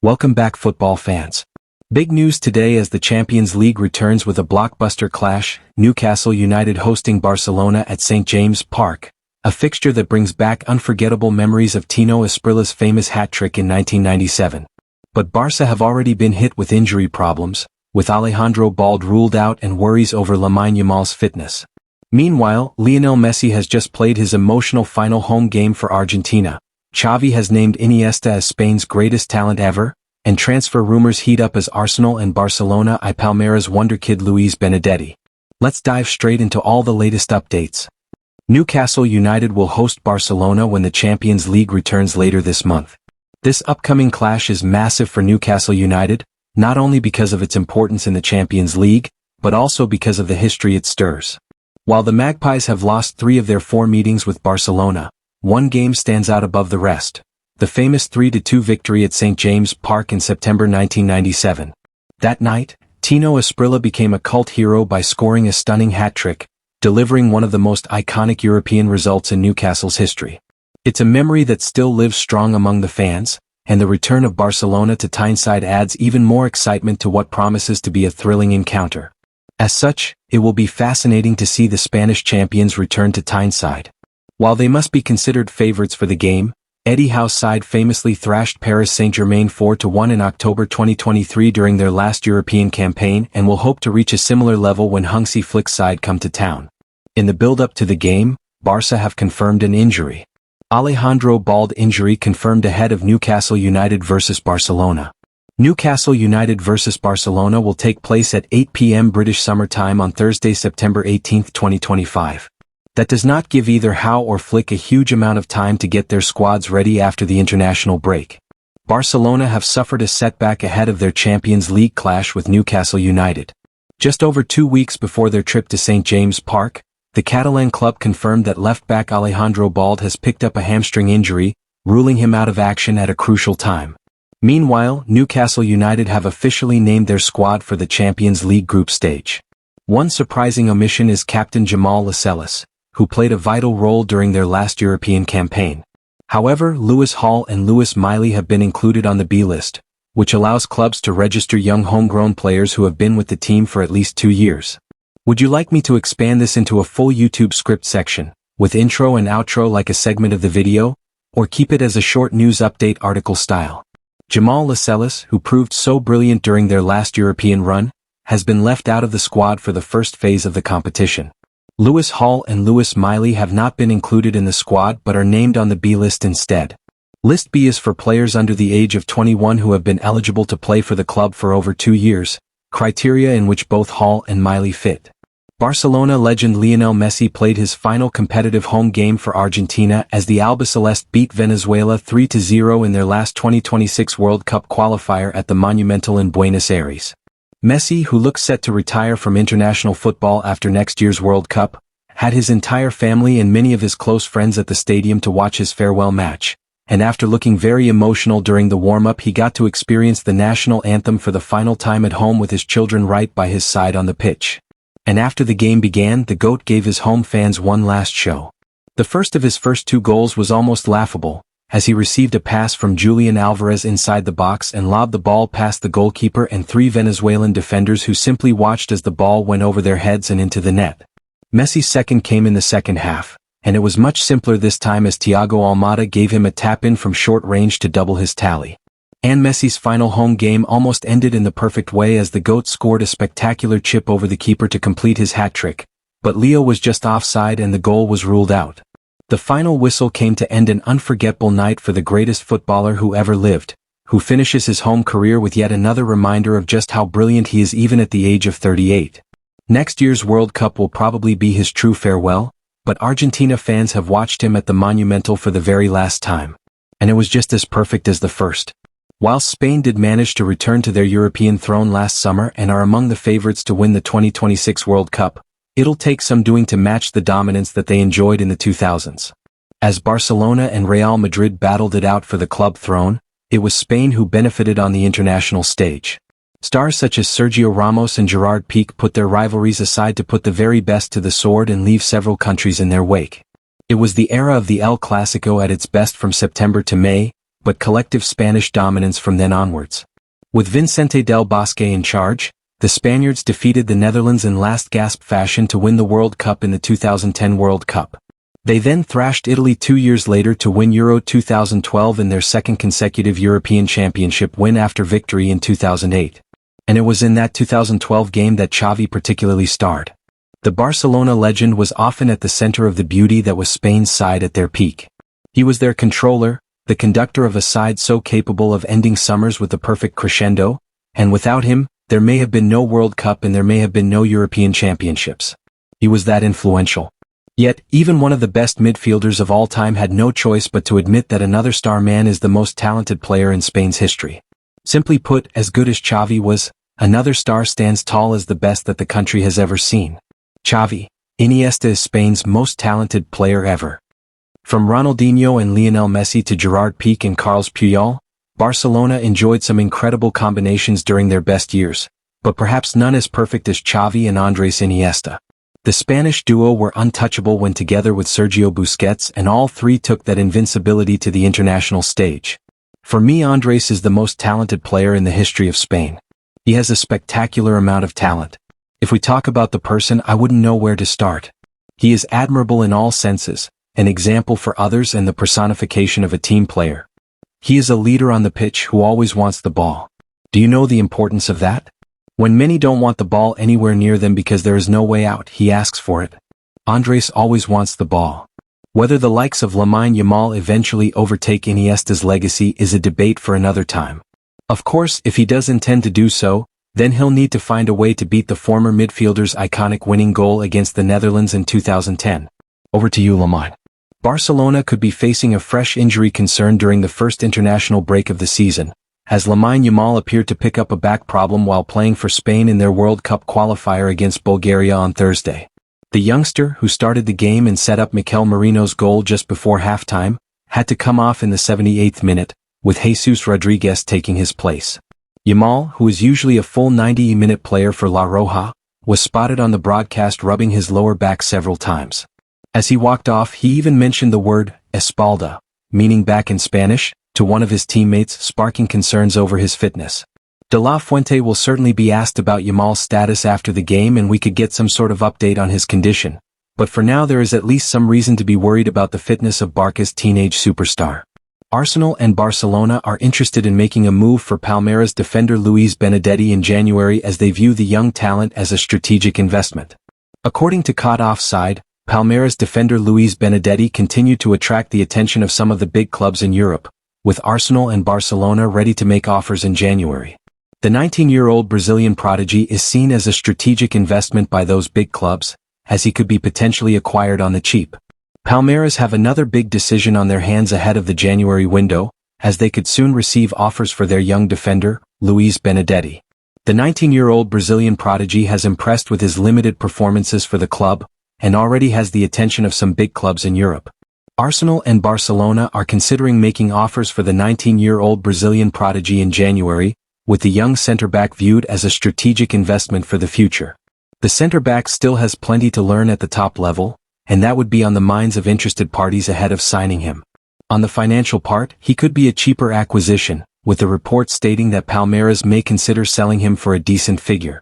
Welcome back, football fans. Big news today as the Champions League returns with a blockbuster clash, Newcastle United hosting Barcelona at St. James' Park, a fixture that brings back unforgettable memories of TINO ASPRILLA'S famous hat-trick in 1997. But Barca have already been hit with injury problems, with ALEJANDRO BALDE ruled out and worries over LAMINE Yamal's fitness. Meanwhile, Lionel Messi has just played his emotional final home game for Argentina. XAVI has named Iniesta as Spain's greatest talent ever, and transfer rumors heat up as Arsenal and Barcelona eye PALMEIRAS wonderkid Luis Benedetti. Let's dive straight into all the latest updates. Newcastle United will host Barcelona when the Champions League returns later this month. This upcoming clash is massive for Newcastle United, not only because of its importance in the Champions League, but also because of the history it stirs. While the Magpies have lost 3 of their 4 meetings with Barcelona, one game stands out above the rest: the famous 3-2 victory at St. James' Park in September 1997. That night, TINO ASPRILLA became a cult hero by scoring a stunning hat-trick, delivering one of the most iconic European results in Newcastle's history. It's a memory that still lives strong among the fans, and the return of Barcelona to Tyneside adds even more excitement to what promises to be a thrilling encounter. As such, it will be fascinating to see the Spanish champions return to Tyneside. While they must be considered favorites for the game, Eddie Howe's side famously thrashed Paris Saint-Germain 4-1 in October 2023 during their last European campaign and will hope to reach a similar level when Hansi Flick's side come to town. In the build-up to the game, Barca have confirmed an injury. ALEJANDRO BALDE injury confirmed ahead of Newcastle United vs Barcelona. Newcastle United vs Barcelona will take place at 8 p.m. British Summer Time on Thursday, September 18, 2025. That does not give either Howe or Flick a huge amount of time to get their squads ready after the international break. Barcelona have suffered a setback ahead of their Champions League clash with Newcastle United. Just over 2 weeks before their trip to St. James' Park, the Catalan club confirmed that left-back ALEJANDRO BALDE has picked up a hamstring injury, ruling him out of action at a crucial time. Meanwhile, Newcastle United have officially named their squad for the Champions League group stage. One surprising omission is captain Yamal, who played a vital role during their last European campaign. However, Lewis Hall and Lewis Miley have been included on the B list, which allows clubs to register young homegrown players who have been with the team for at least 2 years. Would you like me to expand this into a full YouTube script section, with intro and outro like a segment of the video, or keep it as a short news update article style? Yamal, who proved so brilliant during their last European run, has been left out of the squad for the first phase of the competition. Lewis Hall and Lewis Miley have not been included in the squad but are named on the B list instead. List B is for players under the age of 21 who have been eligible to play for the club for over 2 years, criteria in which both Hall and Miley fit. Barcelona legend Lionel Messi played his final competitive home game for Argentina as the Albiceleste beat Venezuela 3-0 in their last 2026 World Cup qualifier at the Monumental in Buenos Aires. Messi, who looks set to retire from international football after next year's World Cup, had his entire family and many of his close friends at the stadium to watch his farewell match, and after looking very emotional during the warm-up, he got to experience the national anthem for the final time at home with his children right by his side on the pitch. And after the game began, the GOAT gave his home fans one last show. The first of his first 2 goals was almost laughable, as he received a pass from Julian Alvarez inside the box and lobbed the ball past the goalkeeper and 3 Venezuelan defenders who simply watched as the ball went over their heads and into the net. Messi's second came in the second half, and it was much simpler this time as Thiago Almada gave him a tap-in from short range to double his tally. And Messi's final home game almost ended in the perfect way as the GOAT scored a spectacular chip over the keeper to complete his hat-trick, but Leo was just offside and the goal was ruled out. The final whistle came to end an unforgettable night for the greatest footballer who ever lived, who finishes his home career with yet another reminder of just how brilliant he is even at the age of 38. Next year's World Cup will probably be his true farewell, but Argentina fans have watched him at the Monumental for the very last time. And it was just as perfect as the first. Whilst Spain did manage to return to their European throne last summer and are among the favorites to win the 2026 World Cup, it'll take some doing to match the dominance that they enjoyed in the 2000s. As Barcelona and Real Madrid battled it out for the club throne, it was Spain who benefited on the international stage. Stars such as Sergio Ramos and Gerard Piqué put their rivalries aside to put the very best to the sword and leave several countries in their wake. It was the era of the El Clasico at its best from September to May, but collective Spanish dominance from then onwards. With Vicente del Bosque in charge, the Spaniards defeated the Netherlands in last-gasp fashion to win the World Cup in the 2010 World Cup. They then thrashed Italy 2 years later to win Euro 2012 in their second consecutive European Championship win after victory in 2008. And it was in that 2012 game that XAVI particularly starred. The Barcelona legend was often at the center of the beauty that was Spain's side at their peak. He was their controller, the conductor of a side so capable of ending summers with a perfect crescendo, and without him, there may have been no World Cup and there may have been no European Championships. He was that influential. Yet, even one of the best midfielders of all time had no choice but to admit that another star man is the most talented player in Spain's history. Simply put, as good as XAVI was, another star stands tall as the best that the country has ever seen. XAVI, Iniesta is Spain's most talented player ever. From Ronaldinho and Lionel Messi to Gerard Piqué and Carles Puyol, Barcelona enjoyed some incredible combinations during their best years, but perhaps none as perfect as XAVI and Andrés Iniesta. The Spanish duo were untouchable when together with Sergio Busquets, and all three took that invincibility to the international stage. For me, Andrés is the most talented player in the history of Spain. He has a spectacular amount of talent. If we talk about the person, I wouldn't know where to start. He is admirable in all senses, an example for others and the personification of a team player. He is a leader on the pitch who always wants the ball. Do you know the importance of that? When many don't want the ball anywhere near them because there is no way out, he asks for it. Andrés always wants the ball. Whether the likes of Lamine Yamal eventually overtake Iniesta's legacy is a debate for another time. Of course, if he does intend to do so, then he'll need to find a way to beat the former midfielder's iconic winning goal against the Netherlands in 2010. Over to you, Lamine. Barcelona could be facing a fresh injury concern during the first international break of the season, as Lamine Yamal appeared to pick up a back problem while playing for Spain in their World Cup qualifier against Bulgaria on Thursday. The youngster, who started the game and set up Mikel Merino's goal just before halftime, had to come off in the 78th minute, with Jesus Rodriguez taking his place. Yamal, who is usually a full 90-minute player for La Roja, was spotted on the broadcast rubbing his lower back several times. As he walked off, he even mentioned the word espalda, meaning back in Spanish, to one of his teammates, sparking concerns over his fitness. De La Fuente will certainly be asked about Yamal's status after the game and we could get some sort of update on his condition, but for now there is at least some reason to be worried about the fitness of Barca's teenage superstar. Arsenal and Barcelona are interested in making a move for Palmeiras defender Luis Benedetti in January as they view the young talent as a strategic investment. According to Caught Offside, Palmeiras defender Luis Benedetti continued to attract the attention of some of the big clubs in Europe, with Arsenal and Barcelona ready to make offers in January. The 19-year-old Brazilian prodigy is seen as a strategic investment by those big clubs, as he could be potentially acquired on the cheap. Palmeiras have another big decision on their hands ahead of the January window, as they could soon receive offers for their young defender, Luis Benedetti. The 19-year-old Brazilian prodigy has impressed with his limited performances for the club, and already has the attention of some big clubs in Europe. Arsenal and Barcelona are considering making offers for the 19-year-old Brazilian prodigy in January, with the young centre-back viewed as a strategic investment for the future. The centre-back still has plenty to learn at the top level, and that would be on the minds of interested parties ahead of signing him. On the financial part, he could be a cheaper acquisition, with the reports stating that Palmeiras may consider selling him for a decent figure.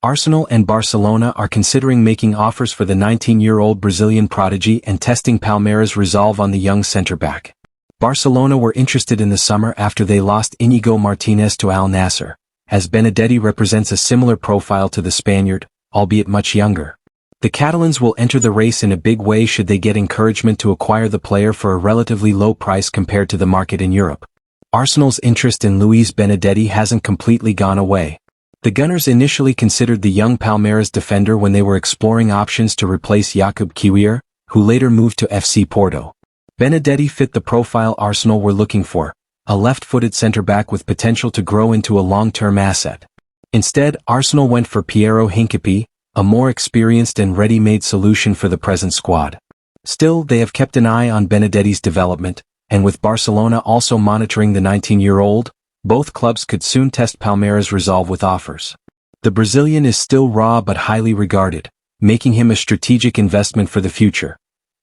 Arsenal and Barcelona are considering making offers for the 19-year-old Brazilian prodigy and testing Palmeiras' resolve on the young centre-back. Barcelona were interested in the summer after they lost Íñigo Martínez to Al Nassr, as Benedetti represents a similar profile to the Spaniard, albeit much younger. The Catalans will enter the race in a big way should they get encouragement to acquire the player for a relatively low price compared to the market in Europe. Arsenal's interest in Luis Benedetti hasn't completely gone away. The Gunners initially considered the young Palmeiras defender when they were exploring options to replace Jakub Kiwior, who later moved to FC Porto. Benedetti fit the profile Arsenal were looking for, a left-footed centre-back with potential to grow into a long-term asset. Instead, Arsenal went for Piero Hincapié, a more experienced and ready-made solution for the present squad. Still, they have kept an eye on Benedetti's development, and with Barcelona also monitoring the 19-year-old, both clubs could soon test Palmeiras' resolve with offers. The Brazilian is still raw but highly regarded, making him a strategic investment for the future,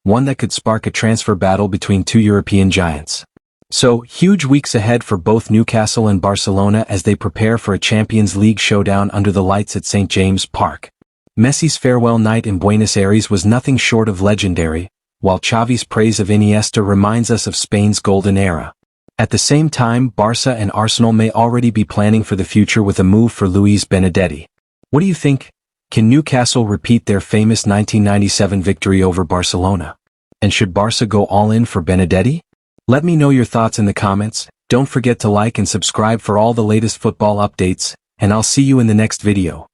one that could spark a transfer battle between two European giants. So, huge weeks ahead for both Newcastle and Barcelona as they prepare for a Champions League showdown under the lights at St. James Park. Messi's farewell night in Buenos Aires was nothing short of legendary, while XAVI's praise of Iniesta reminds us of Spain's golden era. At the same time, Barca and Arsenal may already be planning for the future with a move for Luis Benedetti. What do you think? Can Newcastle repeat their famous 1997 victory over Barcelona? And should Barca go all in for Benedetti? Let me know your thoughts in the comments. Don't forget to like and subscribe for all the latest football updates, and I'll see you in the next video.